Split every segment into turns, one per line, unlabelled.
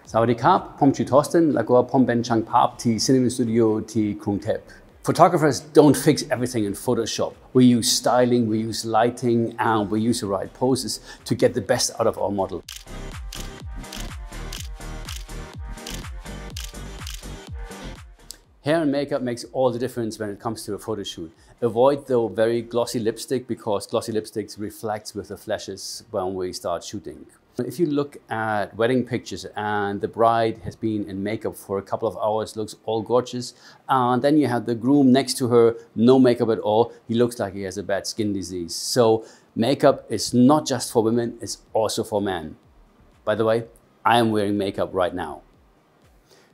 Sawadee Krap, Pom Chu Thorsten, Lagoa Pom Ben Chang Pap, Ti Cinema Studio, Ti Krung Thep. Photographers don't fix everything in Photoshop. We use styling, we use lighting, and we use the right poses to get the best out of our model. Hair and makeup makes all the difference when it comes to a photo shoot. Avoid the very glossy lipstick because glossy lipsticks reflects with the flashes when we start shooting. If you look at wedding pictures and the bride has been in makeup for a couple of hours, looks all gorgeous, and then you have the groom next to her, no makeup at all, he looks like he has a bad skin disease. So makeup is not just for women, it's also for men. By the way, I am wearing makeup right now.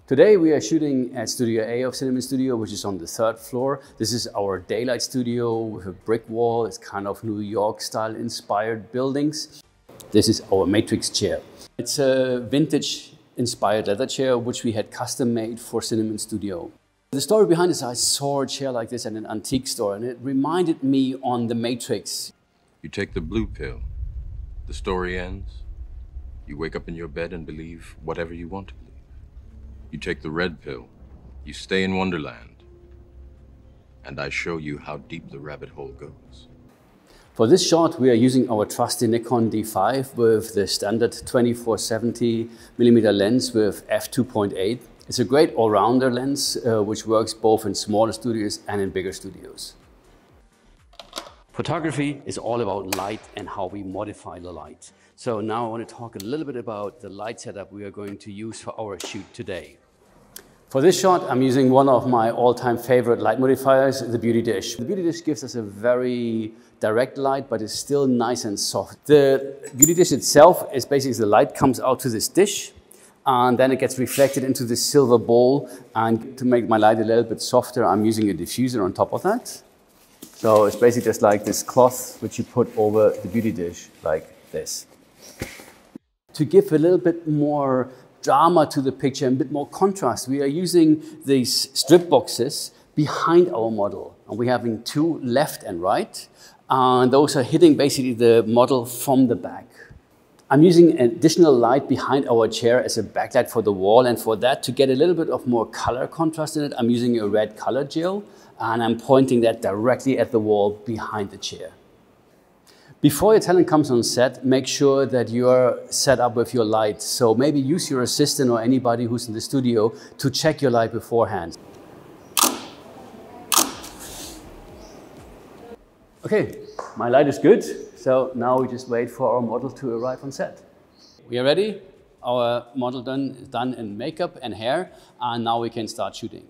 Today we are shooting at Studio A of Cinema Studio, which is on the 3rd floor. This is our daylight studio with a brick wall. It's kind of New York style inspired buildings. This is our Matrix chair. It's a vintage inspired leather chair, which we had custom made for Cinema Studio. The story behind this, I saw a chair like this at an antique store and it reminded me on the Matrix.
You take the blue pill, the story ends, you wake up in your bed and believe whatever you want to believe. You take the red pill, you stay in Wonderland, and I show you how deep the rabbit hole goes.
For this shot, we are using our trusty Nikon D5 with the standard 24-70mm lens with f2.8. It's a great all-rounder lens, which works both in smaller studios and in bigger studios. Photography is all about light and how we modify the light. So now I want to talk a little bit about the light setup we are going to use for our shoot today. For this shot, I'm using one of my all-time favorite light modifiers, the Beauty Dish. The Beauty Dish gives us a very direct light, but it's still nice and soft. The Beauty Dish itself is basically the light comes out to this dish, and then it gets reflected into this silver bowl. And to make my light a little bit softer, I'm using a diffuser on top of that. So it's basically just like this cloth which you put over the Beauty Dish, like this. To give a little bit more drama to the picture and a bit more contrast, we are using these strip boxes behind our model. And we're having 2 left and right. And those are hitting basically the model from the back. I'm using additional light behind our chair as a backlight for the wall. And for that, to get a little bit of more color contrast in it, I'm using a red color gel. And I'm pointing that directly at the wall behind the chair. Before your talent comes on set, make sure that you're set up with your light. So maybe use your assistant or anybody who's in the studio to check your light beforehand. Okay, my light is good. So now we just wait for our model to arrive on set. We are ready. Our model done in makeup and hair, and now we can start shooting.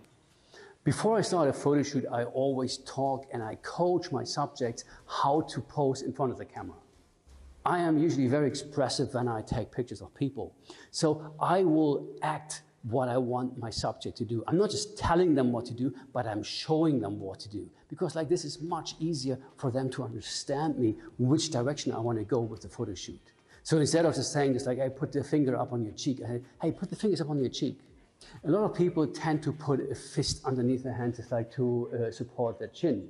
Before I start a photo shoot, I always talk and I coach my subjects how to pose in front of the camera. I am usually very expressive when I take pictures of people. So I will act what I want my subject to do. I'm not just telling them what to do, but I'm showing them what to do. Because like this is much easier for them to understand me, which direction I want to go with the photo shoot. So instead of just saying, just like, hey, put the finger up on your cheek, hey, put the fingers up on your cheek. A lot of people tend to put a fist underneath their hand just like to support their chin.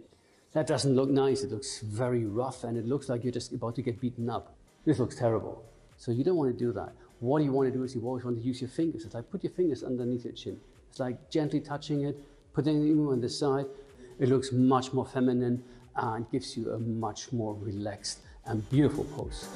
That doesn't look nice. It looks very rough and it looks like you're just about to get beaten up. This looks terrible. So you don't want to do that. What you want to do is you always want to use your fingers. It's like put your fingers underneath your chin. It's like gently touching it, putting it on the side. It looks much more feminine and gives you a much more relaxed and beautiful pose.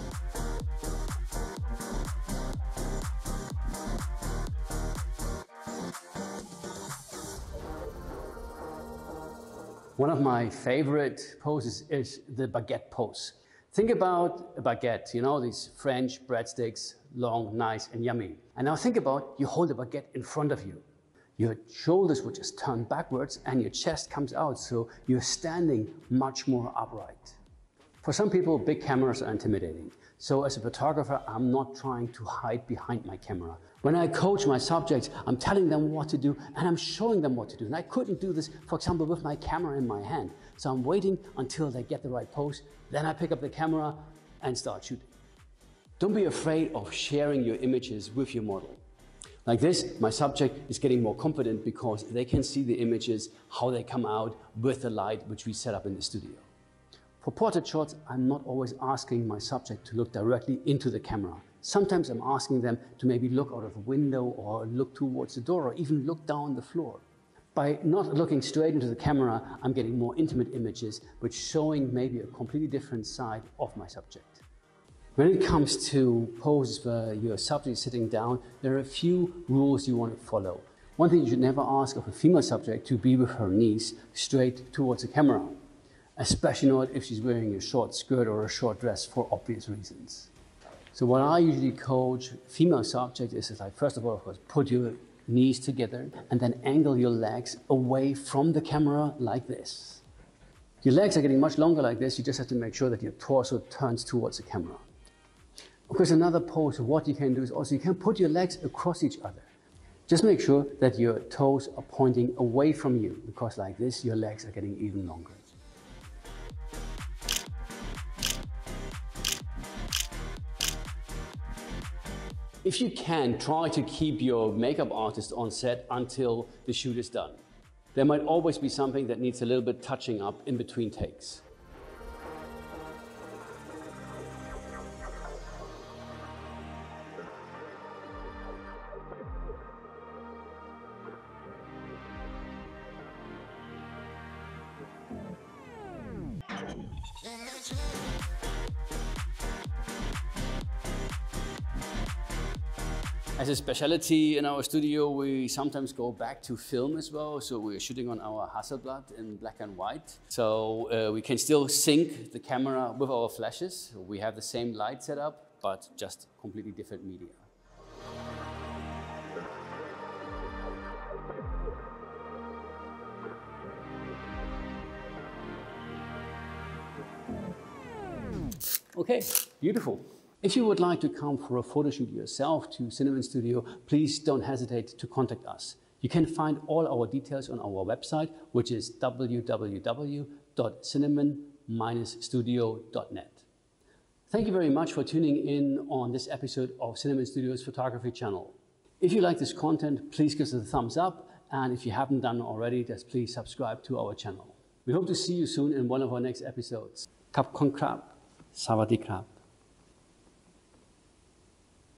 One of my favorite poses is the baguette pose. Think about a baguette, you know, these French breadsticks, long, nice, and yummy. And now think about you hold a baguette in front of you. Your shoulders would just turn backwards and your chest comes out, so you're standing much more upright. For some people, big cameras are intimidating. So as a photographer, I'm not trying to hide behind my camera. When I coach my subjects, I'm telling them what to do and I'm showing them what to do. And I couldn't do this, for example, with my camera in my hand. So I'm waiting until they get the right pose. Then I pick up the camera and start shooting. Don't be afraid of sharing your images with your model. Like this, my subject is getting more confident because they can see the images, how they come out with the light which we set up in the studio. For portrait shots, I'm not always asking my subject to look directly into the camera. Sometimes I'm asking them to maybe look out of the window or look towards the door or even look down the floor. By not looking straight into the camera, I'm getting more intimate images, which showing maybe a completely different side of my subject. When it comes to poses where your subject is sitting down, there are a few rules you want to follow. One thing, you should never ask of a female subject to be with her knees straight towards the camera, especially not if she's wearing a short skirt or a short dress for obvious reasons. So what I usually coach female subjects is like, first of all, of course, put your knees together and then angle your legs away from the camera like this. Your legs are getting much longer like this, you just have to make sure that your torso turns towards the camera. Of course, another pose, what you can do is also you can put your legs across each other. Just make sure that your toes are pointing away from you, because like this, your legs are getting even longer. If you can, try to keep your makeup artist on set until the shoot is done. There might always be something that needs a little bit touching up in between takes. As a specialty in our studio, we sometimes go back to film as well. So we're shooting on our Hasselblad in black and white. So we can still sync the camera with our flashes. We have the same light setup, but just completely different media. Okay, beautiful. If you would like to come for a photo shoot yourself to Cinnamon Studio, please don't hesitate to contact us. You can find all our details on our website, which is www.cinnamon-studio.net. Thank you very much for tuning in on this episode of Cinnamon Studio's photography channel. If you like this content, please give us a thumbs up. And if you haven't done already, just please subscribe to our channel. We hope to see you soon in one of our next episodes. Kap Kon Krab. Sawadee Krab.